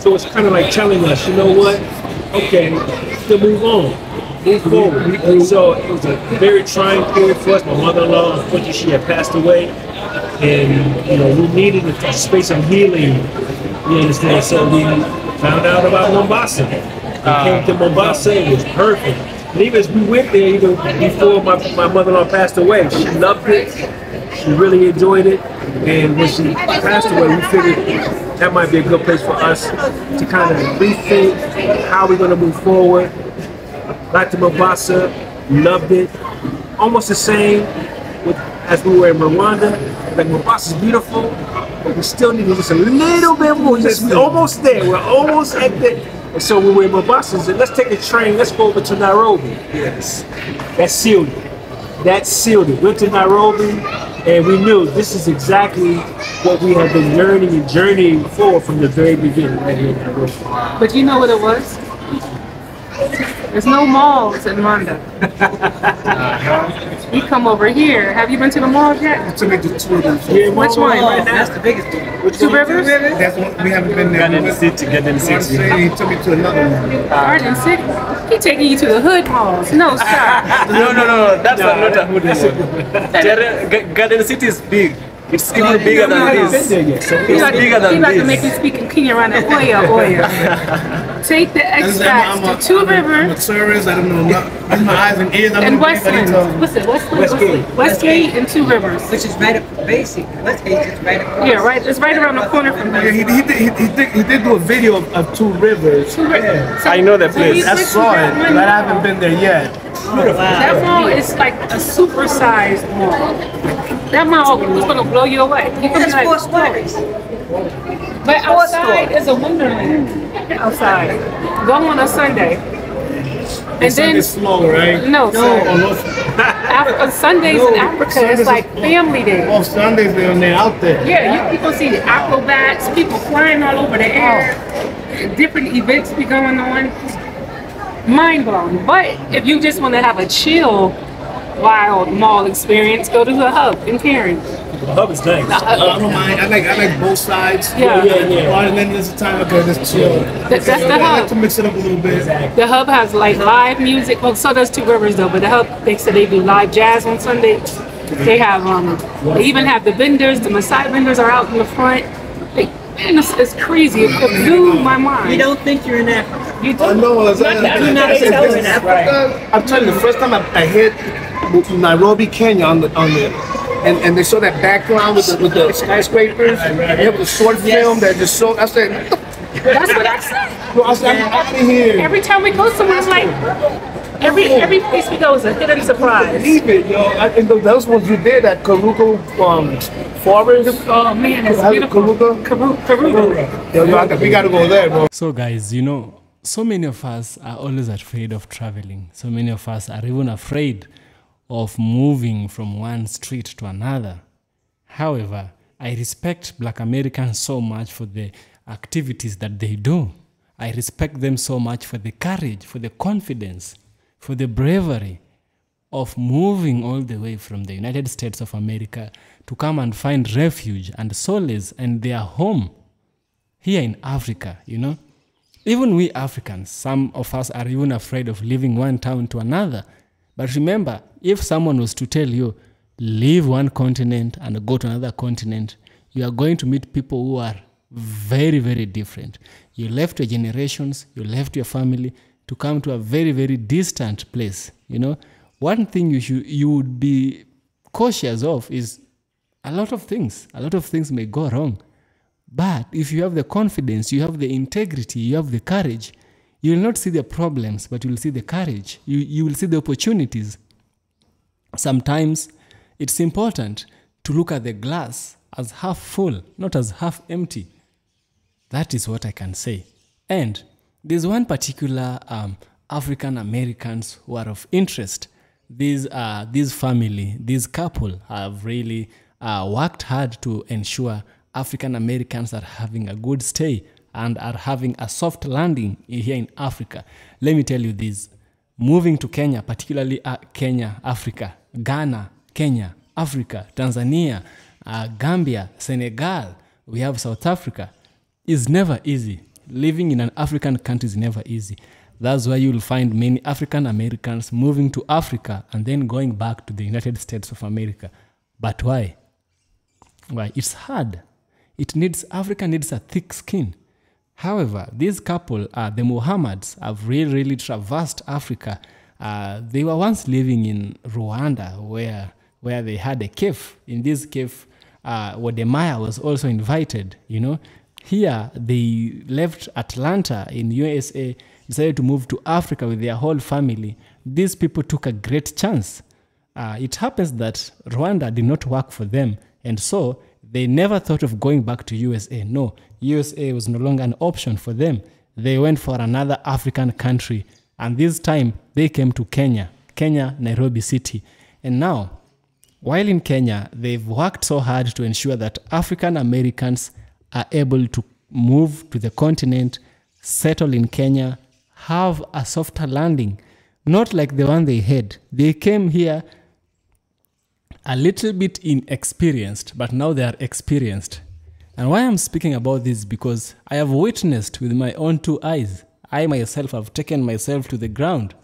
So it's kind of like telling us, you know what? Okay, to move on, move forward. So it was a very trying period for us. My mother-in-law, unfortunately, she had passed away, and you know we needed a space of healing. You understand? So we found out about Mombasa. We came to Mombasa. It was perfect. And even as we went there, even before my mother-in-law passed away, she loved it. She really enjoyed it. And when she passed away, we figured that might be a good place for us to kind of rethink how we're going to move forward. Back to Mombasa, loved it. Almost the same as we were in Rwanda. Like Mombasa is beautiful, but we still need just a little bit more. We're almost there. We're almost at the. And so we were in Mombasa and said, let's take a train. Let's go over to Nairobi. Yes, that sealed it. That sealed it. Went to Nairobi, and we knew this is exactly what we have been yearning and journeying for from the very beginning, right here in Nairobi. But you know what it was? There's no malls in Rwanda. We come over here. Have you been to the malls yet? I took me to two of them. Yeah, which one? Right now? That's the biggest one. Two Rivers? That's one we haven't been there. Garden City. He took me to another one. Garden City? He taking you to the hood malls. No, stop. No. That's not a hood one. Garden City is big. It's even bigger than this. It's bigger than this. He like to make you speak in Kenya around the Oya. Take the expats to Two Rivers. I'm a tourist. I don't know. Use my eyes and ears. And Westland. What's it? Westgate and Two Rivers. Which is right up, basic. Westgate is right across. Yeah, right. It's right around the corner from Yeah, here. he did do a video of Two Rivers. Yeah. I know the place. I saw it, but I haven't been there yet. That mall is like a supersized mall. That mall is gonna blow you away. You can be like, four stories. but outside is a wonderland. Outside, go on a Sunday, and then It's slow, right? no, Sundays in Africa Sundays it's like family day. Oh, Sundays they're out there. Yeah, you can see the acrobats, people flying all over the air, different events be going on. Mind blowing. But if you just want to have a chill, wild mall experience, go to the Hub in Karen. The Hub is nice. I don't mind. I like both sides. Yeah. And then there's a time okay, just chill. That's the I like Hub. to mix it up a little bit. The Hub has like live music. Well, so does Two Rivers though. But the Hub, they said they do live jazz on Sundays. They have they even have the vendors. The Maasai vendors are out in the front. Man, it's crazy. It blew my mind. You don't think you're in Africa. You do. I know. You're not in Africa. I'm telling you, the first time I hit Nairobi, Kenya on the and they show that background with the skyscrapers. They have the short film that just showed. I said, That's what I said. I said, I'm out of here. Every time we go somewhere, it's like every place we go is a hidden surprise. Leave it, yo. And those ones you did at Karuga forest. Oh man, it's beautiful. Karuga. Yo, we gotta go there, bro. So guys, you know, so many of us are always afraid of traveling. So many of us are even afraid of moving from one street to another. However, I respect Black Americans so much for the activities that they do. I respect them so much for the courage, for the confidence, for the bravery of moving all the way from the United States of America to come and find refuge and solace and their home here in Africa, you know. Even we Africans, some of us are even afraid of leaving one town to another. But remember, if someone was to tell you, leave one continent and go to another continent, you are going to meet people who are very, very different. You left your generations, you left your family to come to a very, very distant place. You know, one thing you would be cautious of is a lot of things. A lot of things may go wrong. But if you have the confidence, you have the integrity, you have the courage, you will not see the problems, but you will see the courage. You will see the opportunities. Sometimes it's important to look at the glass as half full, not as half empty. That is what I can say. And there's one particular African Americans who are of interest. This family, this couple have really worked hard to ensure African Americans are having a good stay and are having a soft landing here in Africa. Let me tell you this. Moving to Kenya, particularly Kenya, Africa, Ghana, Kenya, Africa, Tanzania, Gambia, Senegal, we have South Africa, is never easy. living in an African country is never easy. That's why you'll find many African Americans moving to Africa and then going back to the United States of America. But why? Why? It's hard. Africa needs a thick skin. However, this couple, the Muhammads, have really traversed Africa. They were once living in Rwanda, where they had a cave. In this cave, Wodemaya was also invited, you know. Here, they left Atlanta in USA, decided to move to Africa with their whole family. These people took a great chance. It happens that Rwanda did not work for them, and so they never thought of going back to USA. No, USA was no longer an option for them. They went for another African country, and this time they came to Kenya, Nairobi City. And now, while in Kenya, they've worked so hard to ensure that African Americans are able to move to the continent, settle in Kenya, have a softer landing, not like the one they had. They came here a little bit inexperienced, but now they are experienced. And why I'm speaking about this, because I have witnessed with my own two eyes. I myself have taken myself to the ground.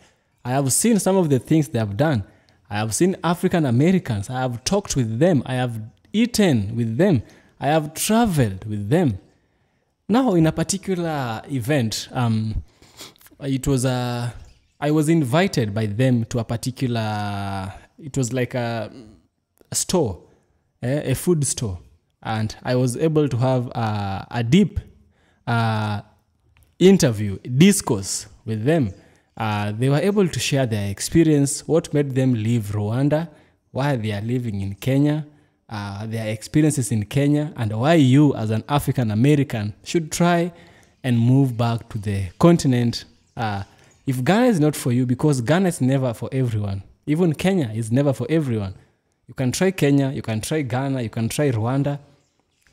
I have seen some of the things they have done. I have seen African Americans. I have talked with them. I have eaten with them. I have traveled with them. Now, in a particular event, I was invited by them to a particular, it was like a store, a food store. And I was able to have a deep interview, discourse with them. They were able to share their experience, what made them leave Rwanda, why they are living in Kenya, their experiences in Kenya, and why you as an African American should try and move back to the continent. If Ghana is not for you, because Ghana is never for everyone. Even Kenya is never for everyone. You can try Kenya, you can try Ghana, you can try Rwanda,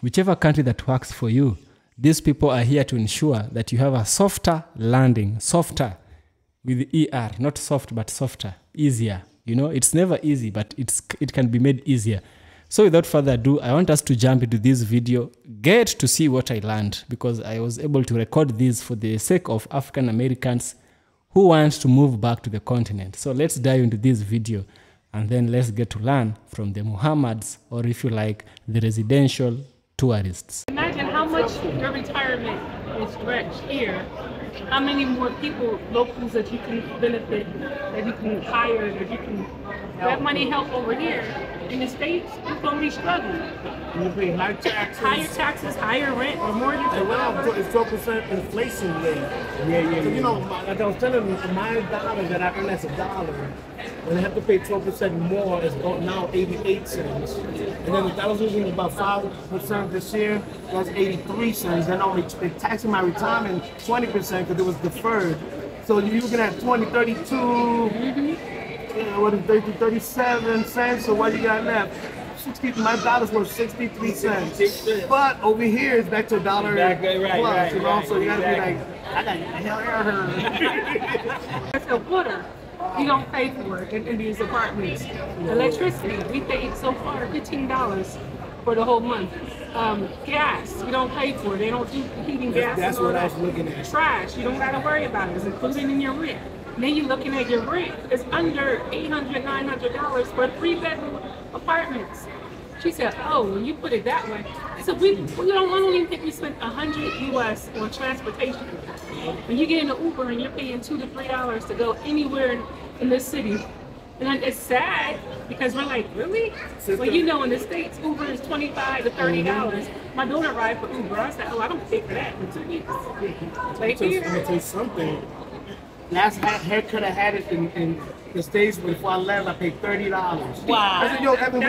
whichever country that works for you. These people are here to ensure that you have a softer landing, softer with ER, not soft, but softer, easier. You know, it's never easy, but it can be made easier. So without further ado, I want us to jump into this video, get to see what I learned, because I was able to record this for the sake of African Americans who want to move back to the continent. So let's dive into this video, and then let's get to learn from the Muhammads, or if you like, the residential tourists. Imagine how much your retirement is stretched here. How many more people, locals that you can benefit, that you can hire, that you can, that money help over here. In the States, you're going to be struggling. You pay high taxes, higher rent, or mortgage. And now it's 12% inflation rate. Yeah. So, you know, like I was telling you, my dollar that I earn as a dollar, when I have to pay 12% more, it's now 88 cents. And then if I was losing about 5% this year, that's 83 cents. Then they're taxing my retirement 20% because it was deferred. So you're looking at 20, 32, what is 30, 37 cents, so what you got left? My dollar's worth 63 cents. But over here, it's back to a dollar plus, you know, so you gotta be like, I got hell. It's the water. You don't pay for it in these apartments. Electricity, we paid so far $15 for the whole month. Gas, you don't pay for it. They don't do heating gas. That's what I was looking at. Trash, you don't gotta worry about it. It's included in your rent. Then you're looking at your rent. It's under $800, $900 for 3-bedroom apartments. She said, oh, when you put it that way. So we don't even think we spent $100 US on transportation. When you get in an Uber and you're paying $2 to $3 to go anywhere in this city. And it's sad because we're like, really? Well, you know, in the States, Uber is $25 to $30. My daughter ride for Uber. I said, oh, I don't pay for that for 2 weeks. I'm going to tell you something. Last haircut I had it in the States before I left, I paid $30. Wow. I said, yo, Evan,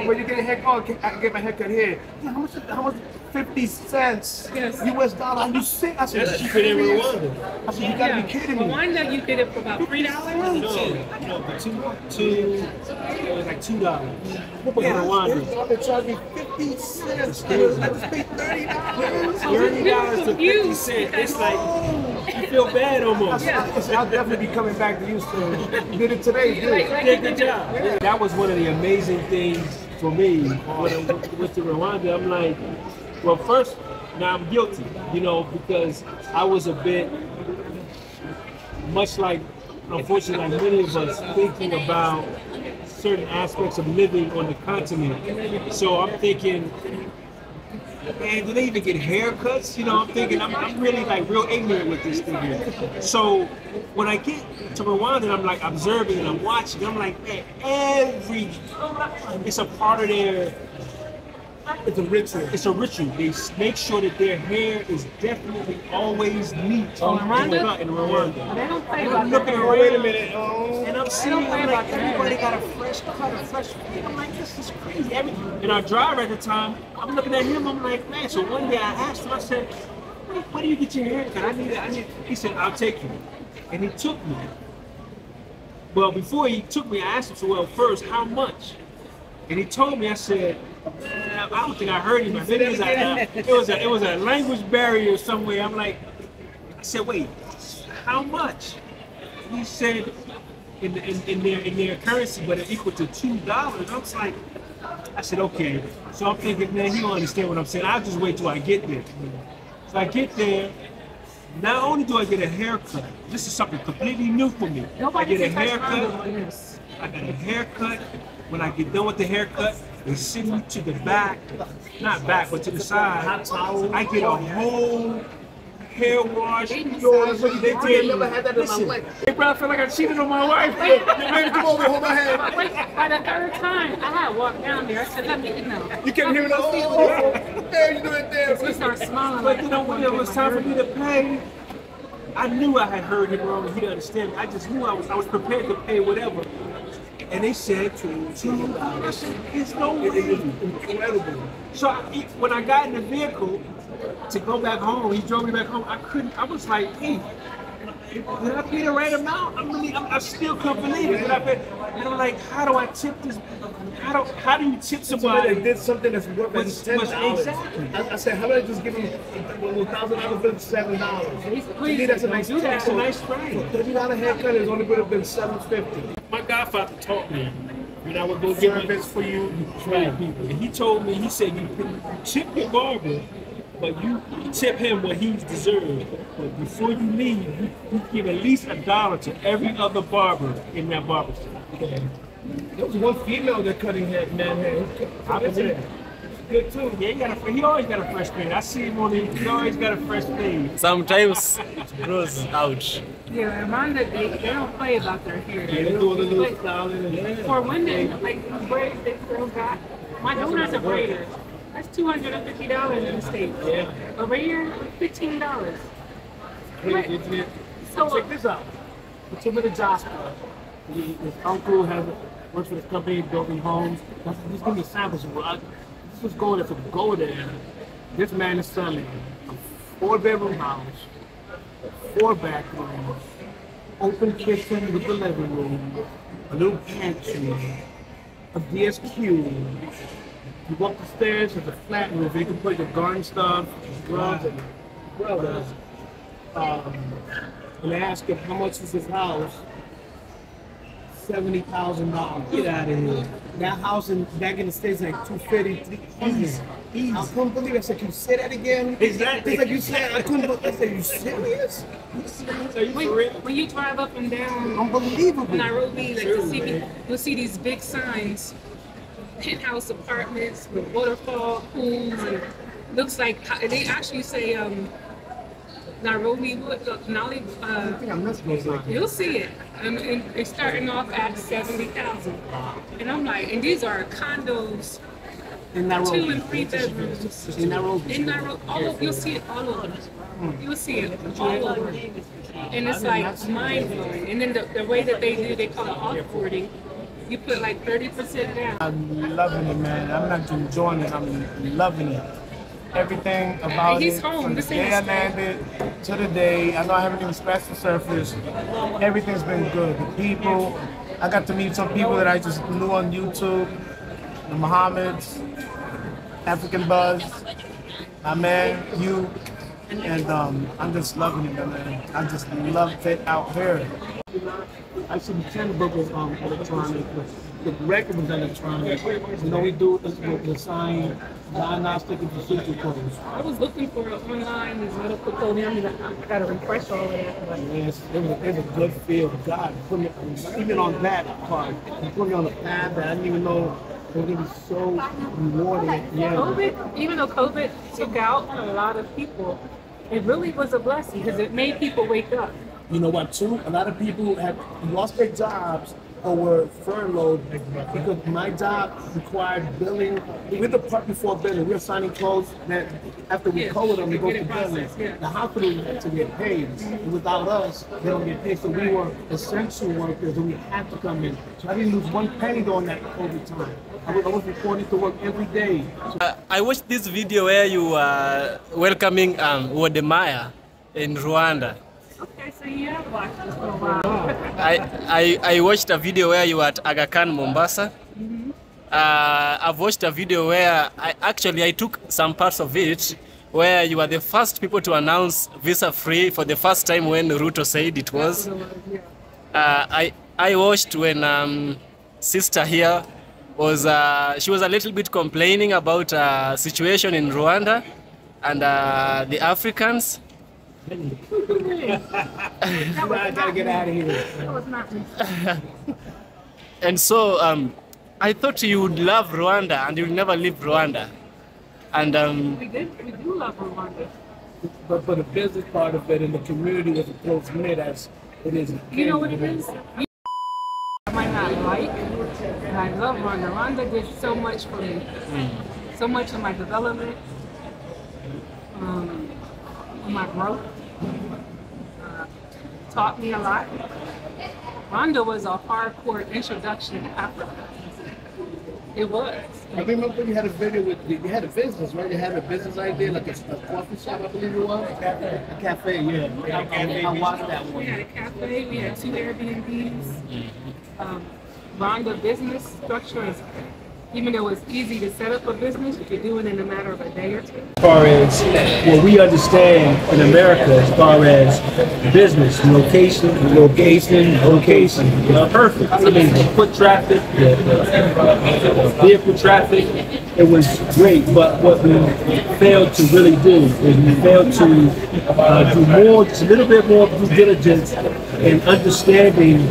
when you get a haircut, I get my haircut here. Yeah, how much? 50 cents US dollar. Are you sick? I said, you kidding me? I said, you gotta be kidding me. Well, I know you did it for about $3. No, for it was like $2. Yeah, they charged me 50 cents. I just paid $30. $30 to 50 cents. It's like, you feel bad almost. I'll definitely be coming back to Houston. You did it today, good job. That was one of the amazing things for me with the Rwanda. I'm like, well, first, Now I'm guilty, you know, because I was a bit, much like, unfortunately, like many of us, thinking about certain aspects of living on the continent. So I'm thinking, man, do they even get haircuts? You know, I'm thinking, I'm really like real ignorant with this thing here. So when I get to Rwanda, I'm like observing and I'm watching, I'm like, man, it's a part of their, It's a ritual. it's a ritual. They make sure that their hair is definitely always neat. Oh, in Rwanda? In Rwanda. They don't play And about I'm that. looking Oh, around, wait a minute. Oh. and I'm seeing, I'm like, everybody got a fresh cut, a fresh fit. I'm like, this is crazy. And our driver at the time, I'm looking at him, I'm like, man. So one day I asked him, I said, where do you get your hair cut? I need. He said, I'll take you. And he took me. Well, before he took me, I asked him, so well, first, how much? And he told me, I said, I don't think I heard him. I think it was a language barrier somewhere. I'm like, I said, wait, how much? He said, in their currency, but it equal to $2. I was like, I said, okay. So I'm thinking, man, he don't understand what I'm saying. I'll just wait till I get there. So I get there. Not only do I get a haircut, this is something completely new for me. I get a haircut. I got a haircut. When I get done with the haircut, they send me to the back, not back, but to the side. I get a whole hair wash. Yo, that's what they did. Never had that in my life. Hey, bro, I feel like I cheated on my wife. Hey, baby, come over, hold my hand. But wait, by the third time, I had walked down there. I said, let me, You can't hear it. Oh, there you do it there. We started smiling. But you know, when it was time for me to pay, I knew I had heard him wrong and he didn't understand me. I just knew I was prepared to pay whatever. And they said $2. I said, it's no way. Incredible. So when I got in the vehicle to go back home, he drove me back home. I was like, hey, did I pay the right amount? I still couldn't believe it. Did I pay? And I'm like, how do I tip this? How do you tip somebody? Somebody did something that's worth $10. Exactly. I said, how about I just give him $1,000 for $7? To me, that's a nice That's a nice price. $30 haircut is only would have been $7.50. My godfather taught me when I would go get service for you train people. And he told me, he said, you tip your barber, but you tip him what he's deserved. But before you leave, you give at least $1 to every other barber in that barber shop. Okay. There was one female that cutting man hair. I believe it. Good too. Yeah, he always got a fresh fade. I see him on him. He always got a fresh fade. Sometimes it grows out. Yeah, Rwanda, they don't play about their hair. Yeah, they do a little styling and that. For women, like braids, they still got. My daughter's a braider. That's $250 in the States. Yeah. Over here, $15. Crazy, isn't it? So Check this out. For 2 minutes Oscar. His uncle works for this company building homes. He's giving me samples. This was going there to go there. This man is selling a 4-bedroom house, 4 bathrooms, open kitchen with the living room, a little pantry, a DSQ. You walk the stairs, there's a flat roof. You can put your garden stuff, gloves, and umbrellas. And they ask him how much is his house. $70,000. Get out of here. That house back in the States like $250. Easy. I couldn't believe it. I said, can you say that again? Exactly. It's like you said, I couldn't believe it. I said, you serious? when you drive up and down Unbelievable. Nairobi, like you'll see these big signs, penthouse apartments with waterfall pools, and looks like they actually say Nairobi. I think I missed those like You'll see it. And it's starting off at 70,000, and I'm like, and these are condos, in Nairobi. 2 and 3 bedrooms. In Nairobi. In Nairobi, all over, you'll see it all over. You'll see it all over. And it's like mind blowing. And then the way that they call it offboarding, you put like 30% down. I'm loving it, man. I'm not just enjoying it, I'm loving it. Everything about He's it, home. from the This day ain't I landed to the day, I know I haven't even scratched the surface. Everything's been good. The people, I got to meet some people that I just knew on YouTube, the Mohammeds, African Buzz, my man, you, and I'm just loving it, man. I just love it out here. I see the channel book was electronic, the record was electronic. You know, we do the sign Not sticking to super clothes. I was looking for it online, these medical clothing. I mean, I gotta refresh all of that. But Yes, it was a good feel. God put me, even on that part, he put me on a path that I didn't even know it was gonna be so rewarding at the end. COVID, even though COVID took out a lot of people, it really was a blessing because it made people wake up. You know what, too? A lot of people have lost their jobs or were furloughed because my job required billing. We're the part before billing. We're signing clothes that after we code them, they go to billing. The hospital had to get paid. And without us, they don't get paid. So we were essential workers and we had to come in. So I didn't lose one penny during that COVID time. I was reporting to work every day. I watched this video where you were welcoming Wodemaya in Rwanda. Okay, so you have watched this for a while. I watched a video where you were at Aga Khan, Mombasa. I've watched a video where I took some parts of it where you were the first people to announce visa free for the first time when Ruto said it was. I watched when sister here was she was a little bit complaining about situation in Rwanda and the Africans. I gotta get out of here. That was not me. And so I thought you would love Rwanda and you'll never leave Rwanda. And We do love Rwanda. But for the business part of it and the community was a close knit as it is in You know what Kenya. it is? I might not like, and I love Rwanda. Rwanda did so much for me. So much in my development, my growth. Taught me a lot. Rwanda was a hardcore introduction to Africa. It was. I remember you had a video with, you had a business, right? You had a business idea, like a coffee shop, I believe it was? A cafe, yeah. I watched that We one. had a cafe, we had 2 Airbnbs. Rwanda business structure is, even though it's easy to set up a business, you can do it in a matter of a day or two. As far as what we understand in America, as far as business, location, it's perfect. I mean, the foot traffic, the vehicle traffic, it was great. But what we failed to really do is we failed to do more, just a little bit more due diligence in understanding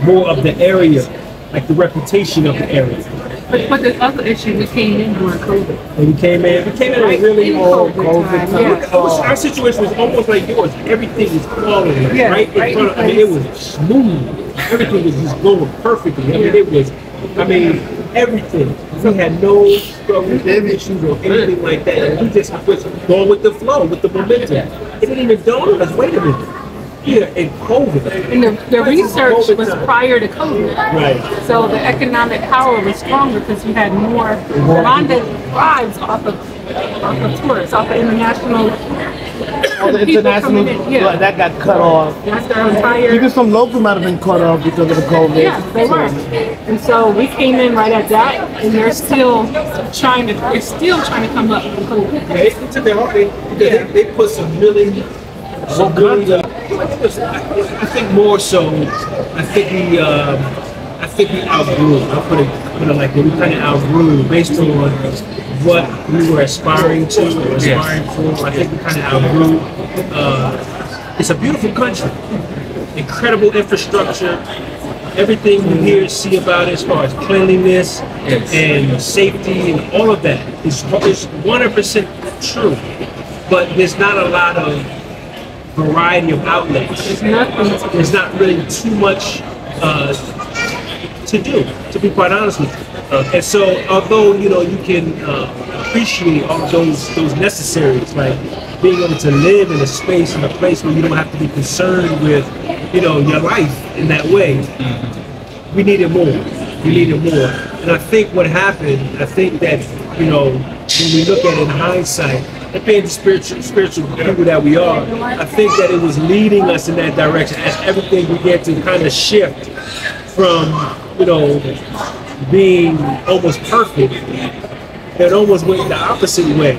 more of the area, like the reputation of the area. But the other issue, we came in during COVID. And we came in Right really in all COVID time, yeah. Our situation was almost like yours. Everything was quality, Yeah, right in front of, I mean, it was smooth. Everything was just going perfectly. I mean, it was, everything. We had no struggles, issues, or anything like that. And we just was going with the flow, with the momentum. It didn't even dawn on us, wait a minute. Here in COVID. And the research was prior to COVID. Right. So the economic power was stronger because you had more. Rwanda thrives off of tourists, off of international. All the people international, coming in, yeah. that got cut off. That's their entire. Even some local might have been cut off because of the COVID. Yeah, they were. And so we came in right at that, and they're still trying to come up with COVID. They took their own, they put some really, I think more so, I think we outgrew. I'll put it like that. We kind of outgrew based on what we were aspiring to or aspiring for. I think we kind of outgrew. It's a beautiful country, incredible infrastructure. Everything you hear and see about it as far as cleanliness and safety and all of that is 100% true. But there's not a lot of variety of outlets. There's not really too much to do, to be quite honest with you. And so, although you can appreciate all those necessaries, like being able to live in a space, in a place where you don't have to be concerned with your life in that way, we needed more. We needed more. And I think what happened, I think that when we look at it in hindsight, and being the spiritual people that we are, I think that it was leading us in that direction as everything began to kind of shift from, being almost perfect, it almost went the opposite way.